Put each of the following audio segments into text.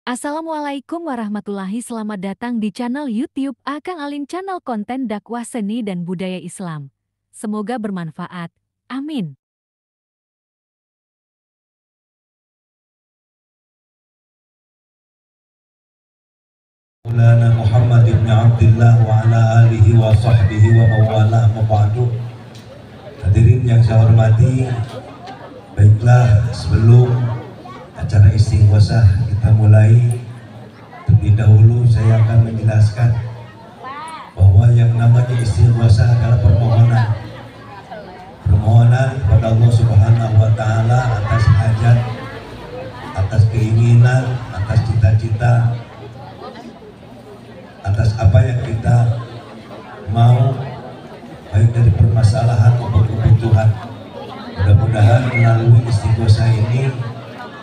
Assalamualaikum warahmatullahi Selamat datang di channel YouTube Akang Alin, channel konten dakwah seni dan budaya Islam. Semoga bermanfaat. Amin. Maulana Muhammad ibn Abdullah wa ala alihi wa sahbihi wa mawalah mabadu. Hadirin yang saya hormati, baiklah sebelum acara istighosah kita mulai, terlebih dahulu saya akan menjelaskan bahwa yang namanya istighosah adalah permohonan kepada Allah Subhanahu wa taala atas hajat, atas keinginan, atas cita-cita, atas apa yang kita mau, baik dari permasalahan maupun kebutuhan. Mudah-mudahan melalui istighosah ini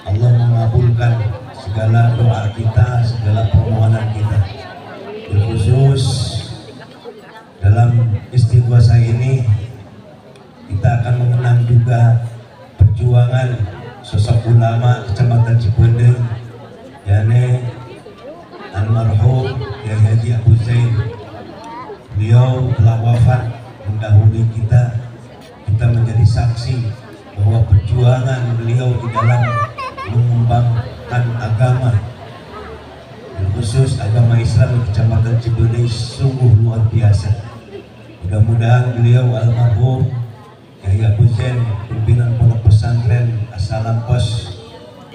Allah mengabulkan segala doa kita, segala permohonan kita. Terkhusus dalam istighosah ini kita akan mengenang juga perjuangan sosok ulama Kecamatan Cipeundeuh, yakni almarhum Kiai Haji Abu Zain. Beliau telah wafat mendahului kita menjadi saksi bahwa perjuangan beliau di dalam mengembangkan agama, khusus agama Islam di Kecamatan Cipeundeuh, sungguh luar biasa. Mudah-mudahan beliau almarhum Kiai Abu Zain, pimpinan pondok pesantren As-Salampos,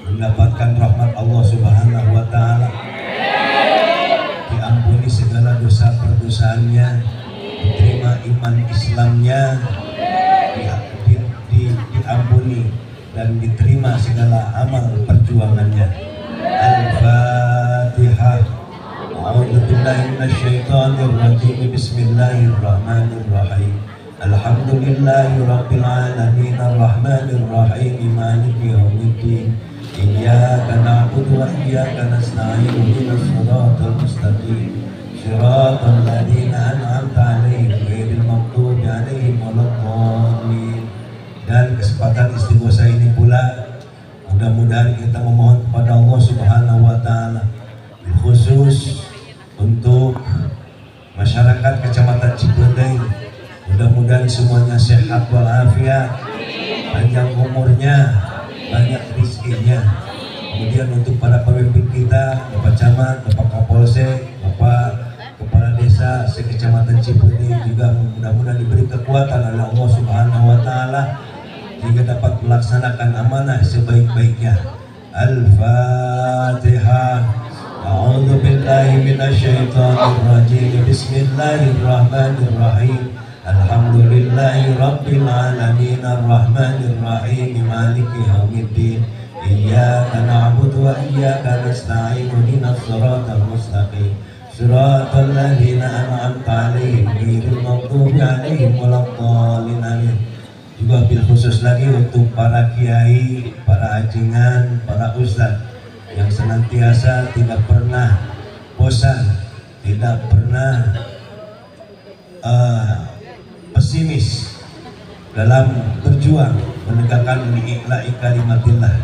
mendapatkan rahmat Allah Subhanahu wa taala, diampuni segala dosa perdosaannya, diterima iman Islamnya, diampuni dan diterima segala amal perjuangannya. Al-Fatihah. A'udzubillahi minasyaitonir rajim. Bismillahirrahmanirrahim. Alhamdulillahi rabbil alamin arrahmanir rahim maliki yaumiddin. Iyyaka na'budu wa iyyaka nasta'in ihdinas siratal mustaqim siratal ladzina an'amta 'alaihim ghairil maghdubi 'alaihim waladdallin. Dan kesempatan istighosah ini pula mudah-mudahan kita memohon kepada Allah Subhanahu wa taala khusus untuk masyarakat Kecamatan Cipeundeuh, mudah-mudahan semuanya sehat walafiat, panjang umurnya, banyak rezekinya. Kemudian untuk para pemimpin kita, Bapak Camat, Bapak Kapolsek, Bapak Kepala Desa se-Kecamatan Cipeundeuh juga mudah-mudahan diberi kekuatan oleh Allah Subhanahu wa taala sehingga dapat melaksanakan amanah sebaik-baiknya. Al-Fatihah. A'udzu billahi minasyaitonir rajim. Bismillahirrahmanirrahim. Alhamdulillahi rabbil alamin arrahmanir rahim maliki yaumiddin. Iyyaka na'budu wa iyyaka nasta'in ihdinas siratal mustaqim siratal ladzina an'amta 'alaihim ghairil maghdubi 'alaihim waladdallin. Amin. Juga bil khusus lagi untuk para kiai, para ajingan, para ustaz yang senantiasa tidak pernah bosan, tidak pernah pesimis dalam berjuang menegakkan li'ila'i kalimatillah.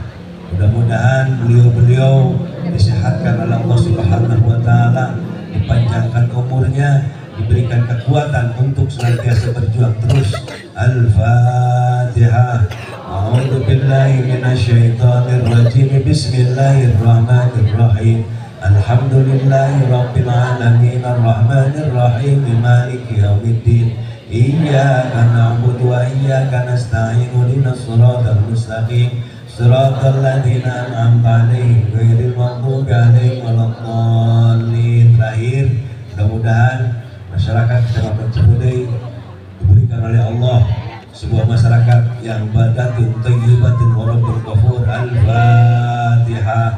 Mudah-mudahan beliau-beliau disehatkan oleh Allah Subhanahu wa taala, dipanjangkan umurnya, diberikan kekuatan untuk senantiasa berjuang terus. Al-Fatihah. A'udzu billahi minasyaitonir rajim. Bismillahirrahmanirrahim. Alhamdulillahi rabbil alamin arrahmanir rahim maliki yaumiddin. Iyyaka na'budu wa iyyaka nasta'in ihdinas siratal mustaqim siratal ladzina an'amta 'alaihim ghairil maghdubi 'alaihim waladdallin. Terakhir, mudah-mudahan masyarakat Kecamatan Cipeundeuh diberikan oleh Allah sebuah masyarakat yang badatun thayyibatun wa rabbul ghafur. Al-Fatihah.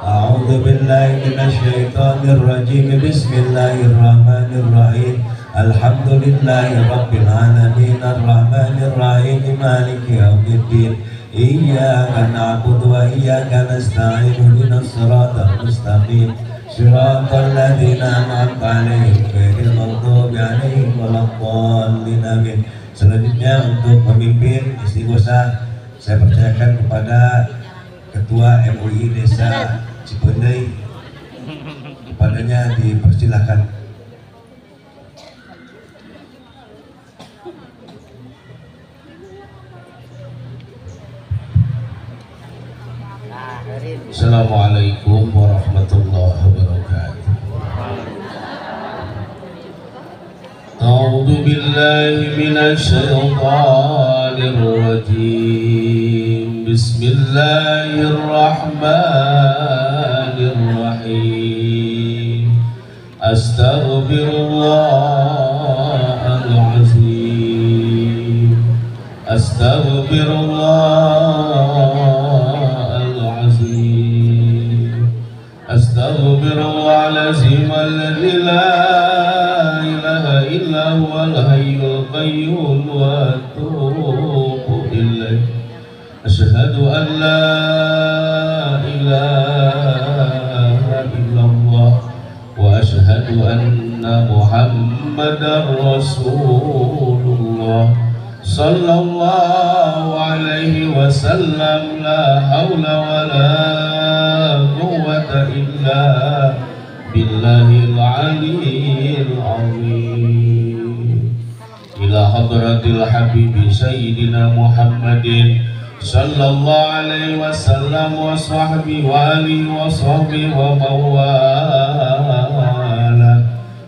A'udzu billahi minasyaitonir rajim. Bismillahirrahmanirrahim. Alhamdulillahi rabbil alamin arrahmanir rahim maliki yaumiddin. Iyyaka na'budu wa iyyaka nasta'in ihdinas siratal mustaqim siratal ladzina an'amta 'alaihim ghairil maghdubi 'alaihim waladdallin. Amin. Selanjutnya untuk pemimpin istighosah saya percayakan kepada Ketua MUI Desa Cipeundeuh bertanya dipersilakan. Assalamualaikum warahmatullahi wabarakatuh. A'udzu billahi minasy syaithanir rajim. Bismillahirrahmanirrahim. Astaghfirullahalazim. Astaghfirullahalazim alladzi la ilaha illa huwal hayyul qayyum wa atubu ilaih. Asyhadu an la ilaha illallah wa asyhadu anna Muhammadar Rasulullah sallallahu alaihi wasallam. La haula wa la quwwata illa billahil aliyyil azim. Ila hadratil habibi sayyidina Muhammadin sallallahu alaihi wasallam wa sahbihi wa alihi wa sahbihi wa mawala.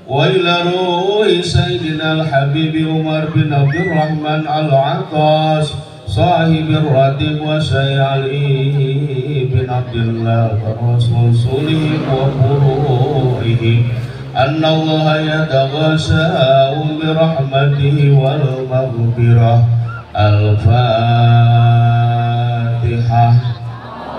Wa ila ruhi sayyidina al-habibi Umar bin Abdurrahman al-Attas sahibir ratib wa Syekh Ali bin Abdullah wa rasulih wa furu'ihi anna Allah yataghasha'u bi rahmatihi wal maghfirah. Al-Fatihah.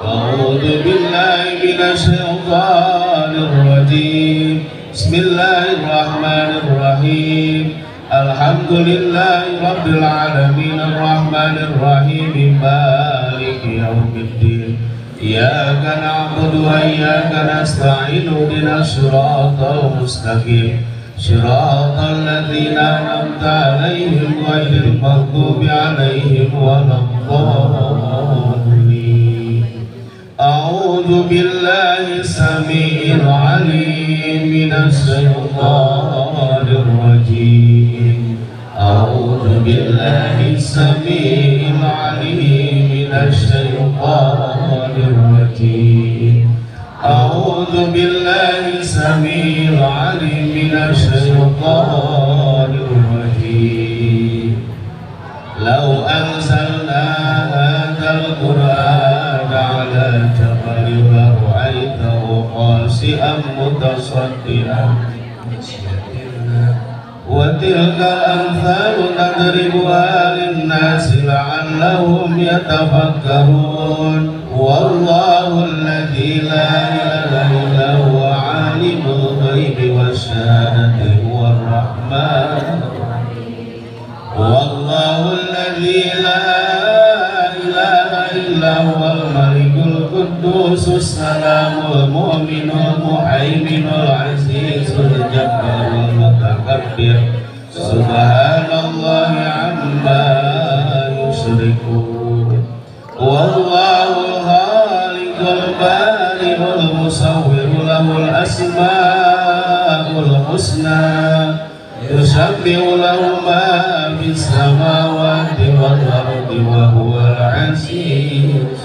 A'udzu billahi minasy syaithanir rajim. Bismillahirrahmanirrahim. Alhamdulillahi rabbil alamin arrahmanir rahim maliki yaumiddin. Iyyaka na'budu wa iyyaka nasta'in ihdinas siratal mustaqim siratal ladzina an'amta 'alaihim ghairil maghdubi 'alaihim waladdallin. A'udzu billahi samii'il 'aliim minasy syaithanir rajim. A'udzu billahi samii'il 'aliim minasy syaithanir rajim. A'udzu billahi samii'il 'aliim minasy syaithanir rajim. Law anzalna hadzal qur'ana 'ala jabalin lara'aytahu khashi'an mutasaddian. Wa tilka amthalu nadribuha lin-nasi la'allahum yatafakkarun. Wallahu alladzi la ilaha illa huwa 'alimul ghaibi wasyahadati huwar rahman. Wallahu alladzi la ilaha illa huwal malikul quddusus salamul mu'minul muhaiminul azizul jabbarul mutakabbir. Subhanallahi amma yusyrikun. Wallahul khaliqul bari'ul musawwirul lahul asmaul husna. Yusabbihu lahu ma fis samawati wal ardi wa huwal aziz.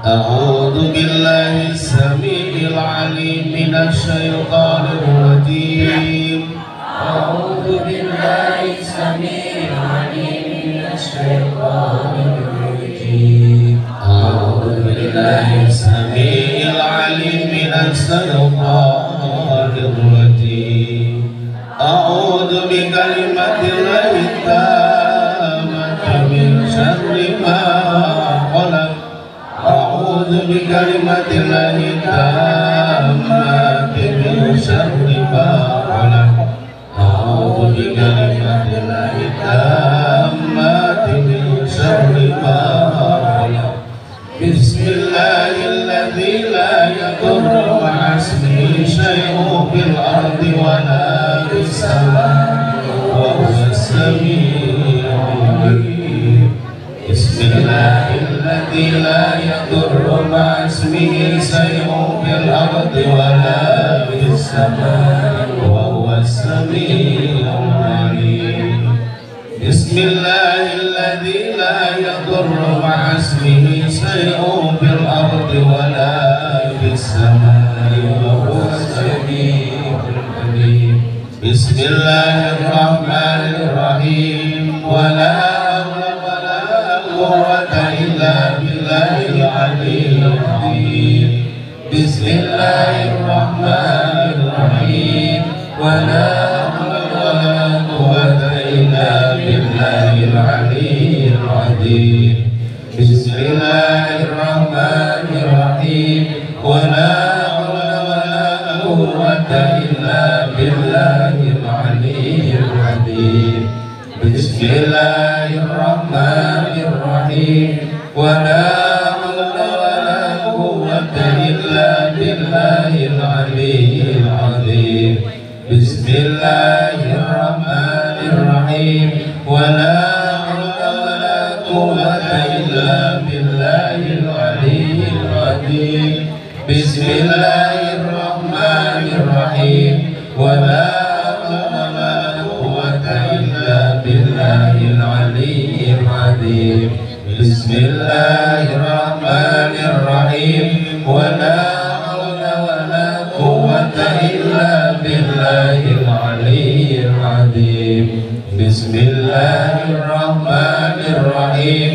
A'udzu billahi samii'il 'aliim minasy syaithanir rajim. A'udzu billahi samii'il 'aliim minasy syaithanir rajim. A'udzu billahi samii'il 'aliim minasy syaithanir rajim. A'udzu bi kalimatillahi tammati min syarri ma khalaq. A'udzu bi kalimatillahi tammati min syarri ma khalaq. A'udzu bi kalimatillahi tammati min syarri ma khalaq. Bismillahilladzi la yadurru ma'a ismihi syai'un fil ardi wa la fis samaa'i wa huwas samii'ul 'aliim. Bismillahilladzi la yadurru ma'a ismihi syai'un fil ardi الأرض ولا في السماء وهو السميع العليم. بسم الله الذي لا يضر مع اسمه شيء في الأرض ولا في السماء وهو السميع العليم. بسم الله الرحمن الرحيم. ولا حول ولا قوة إلا بالله العلي العظيم. بسم الله الرحمن الرحيم. ولا حول ولا قوة إلا بالله العلي العظيم. بسم الله الرحمن الرحيم. ولا حول ولا قوة إلا بالله العلي العظيم. بسم الله الرحمن الرحيم. ولا حول ولا قوة إلا بالله العلي العظيم. بسم الله الرحمن الرحيم. ولا حول ولا قوة إلا بالله العلي العظيم. بسم الله الرحمن الرحيم. ولا حول ولا قوة إلا بالله العلي العظيم. بسم الله الرحمن الرحيم. ولا حول ولا قوة إلا بالله العلي العظيم. بسم الله الرحمن الرحيم.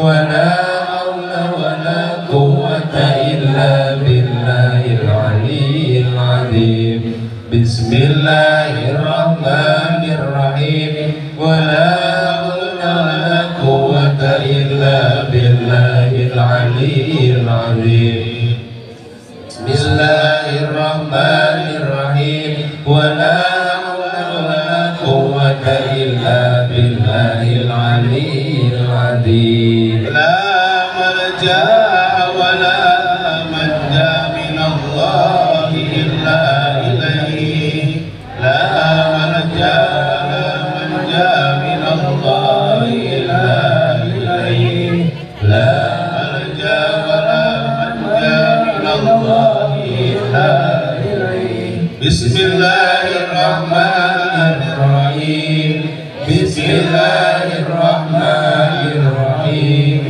ولا حول ولا قوة إلا بالله العلي العظيم. بسم الله الرحمن الرحيم. ولا حول ولا قوة إلا بالله العلي العظيم. بسم الله الرحمن الرحيم. ولا حول ولا قوة إلا بالله العلي العظيم. لا ملجأ ولا منجا من الله إلا إليه. لا ملجأ ولا منجا من الله إلا إليه. لا ملجأ ولا منجا من الله إلا إليه. بسم الله الرحمن الرحيم. بسم الله الرحمن الرحيم.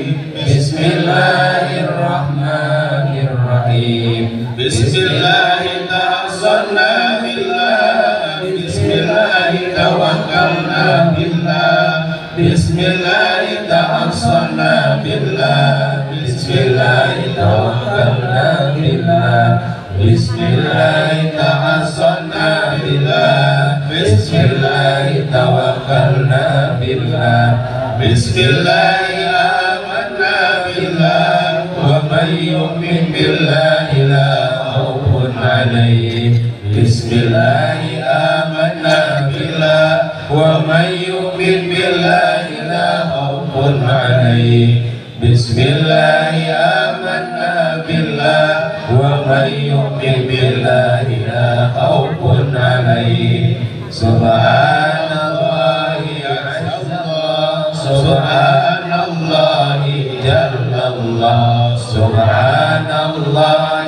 بسم الله الرحمن الرحيم. بسم الله توصلنا بالله. بسم الله توكلنا بالله. بسم الله توصلنا بالله. بسم الله توكلنا بالله. بسم الله توصلنا بالله. بسم الله توكلنا بالله. بسم الله آمنا بالله. ومن يؤمن بالله لا خوف عليه. بسم الله آمنا بالله. ومن يؤمن بالله لا خوف عليه. بسم الله آمنا بالله. ومن يؤمن بالله لا خوف عليه. سبحان الله عز الله. سبحان الله جل الله. سبحان الله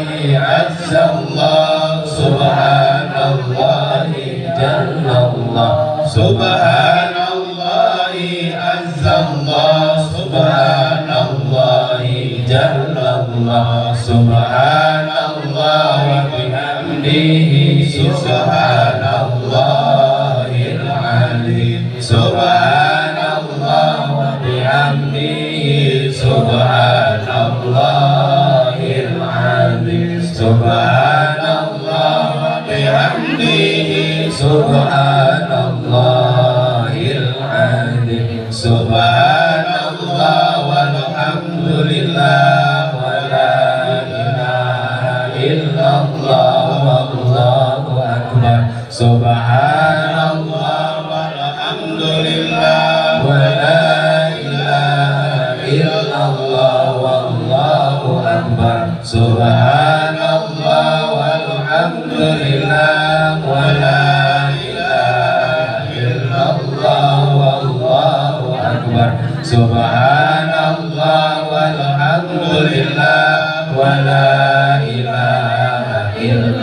عز الله. سبحان الله جل الله. سبحان الله عز الله. سبحان الله جل الله. سبحان الله وبحمده. سبحان الله العظيم. سبحان الله وبحمده. سبحان الله العظيم. سبحان الله وبحمده. سبحان الله العظيم. سبحان الله والحمد لله ولا إله إلا الله والله أكبر. سبحان الله والحمد لله ولا إله إلا الله والله أكبر. سبحان الله والحمد لله ولا إله إلا الله والله أكبر. سبحان الله والحمد لله ولا إله إلا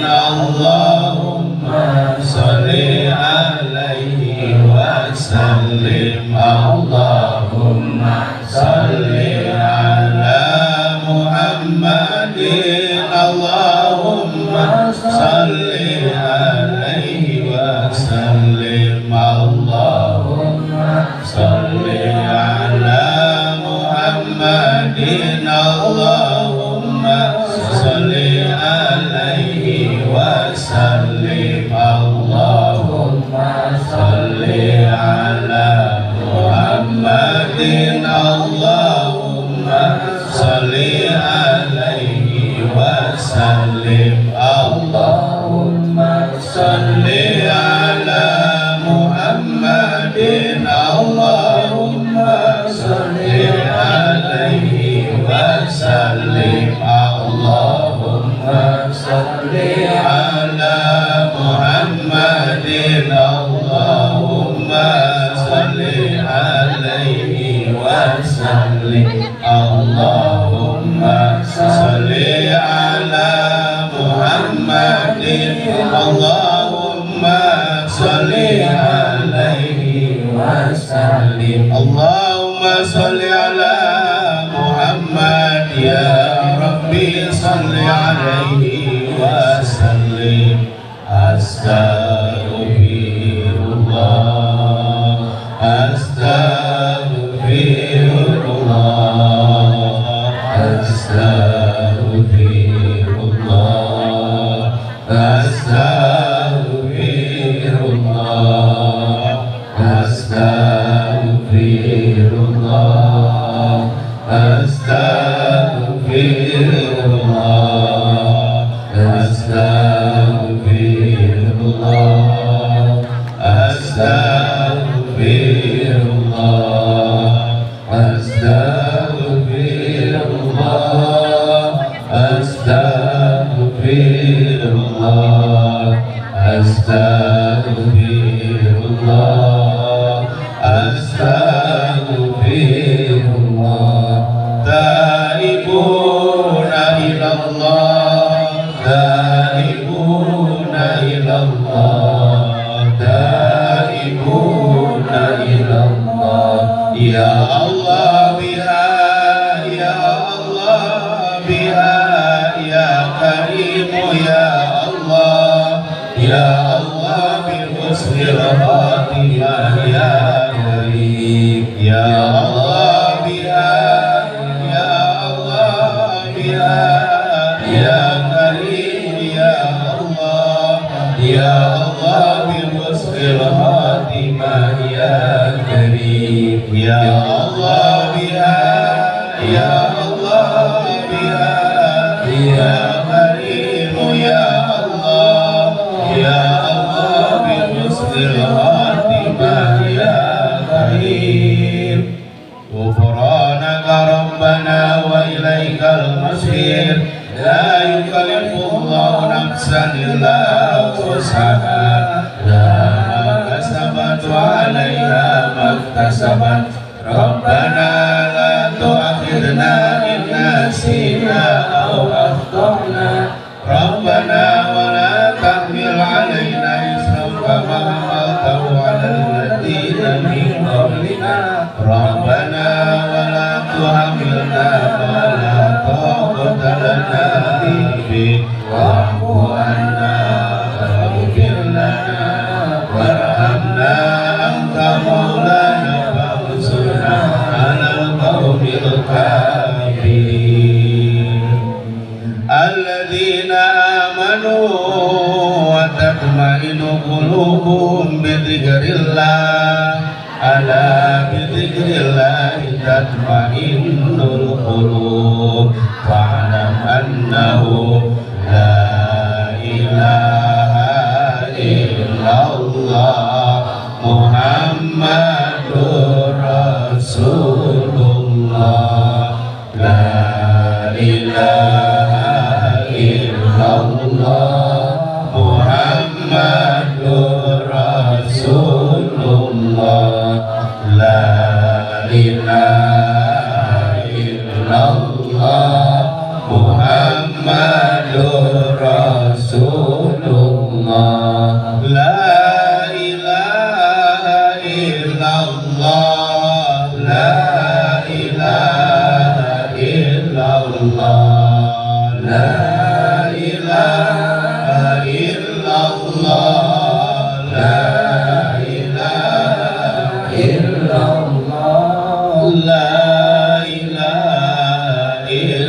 Allahumma salli alaihi wasallim. Allahumma salli ala Muhammadin. Allahumma salli alaihi wasallim. Allahumma salli ala Muhammadin. Allahumma salli alaihi wasallim. Allahumma salli ala Muhammadin. Allahumma salli alaihi wasallim. Allahumma salli ala Muhammadin. Allahumma salli alaihi wasallim. Allahumma salli ala Muhammadin. Allahumma salli alaihi wasallim. Allahumma salli ala Muhammadin. Allahumma salli alaihi wasallim. Allahumma salli ala Muhammad ya Rabbi salli alaihi wasallim. Astaghfirullah, astaghfirullah, astaghfirullah, astaghfirullah, astaghfirullah, astaghfirullah, astaghfirullah, astaghfirullah, astaghfirullah, astaghfirullah, astaghfirullah, astaghfirullah. Taibuna ilallah, taibuna ilallah, taibuna ilallah. Ya Allah biha, ya Allah biha, ya Karimu ya Allah, ya Allah bi husnil khatimah ya Karim. Ya Allah biha, ya Allah biha, ya Karim ya Allah, ya Allah bi husnil khatimah ya Karim. Ya Allah biha, ya Allah biha, ya Karim ya Allah, ya Allah bi husnil khatimah ya Karim. Ghufranaka Rabbana wa ilaikal masir. La yukallifullahu nafsan illa wus'aha, laha ma kasabat wa 'alaiha ma iktasabat. Rabbana la tu'akhidna in nasina aw akhtana. Rabbana wa la tahmil 'alaina isran kama hamaltahu 'alal ladzina min qablina. Rabbana wa la tuhammilna ma la taqata lana bihi wa'fu 'anna waghfir lana warhamna anta maulana fansurna 'alal qaumil kafirin. Alladzina amanu wa tatma'innu qulubuhum bi dzikrillah. Ala bi dzikrillah tatma'innul qulub. Fa'lam annahu la ilaha illallah Muhammadur Rasulullah. La ilaha illallah Muhammadur Rasulullah. La ilaha illallah Muhammadur Rasulullah. Rasulullah. La ilaha illallah, la ilaha illallah, la ilaha illallah, la ilaha illallah, la ilaha illallah.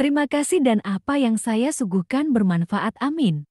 Terima kasih dan apa yang saya suguhkan bermanfaat. Amin.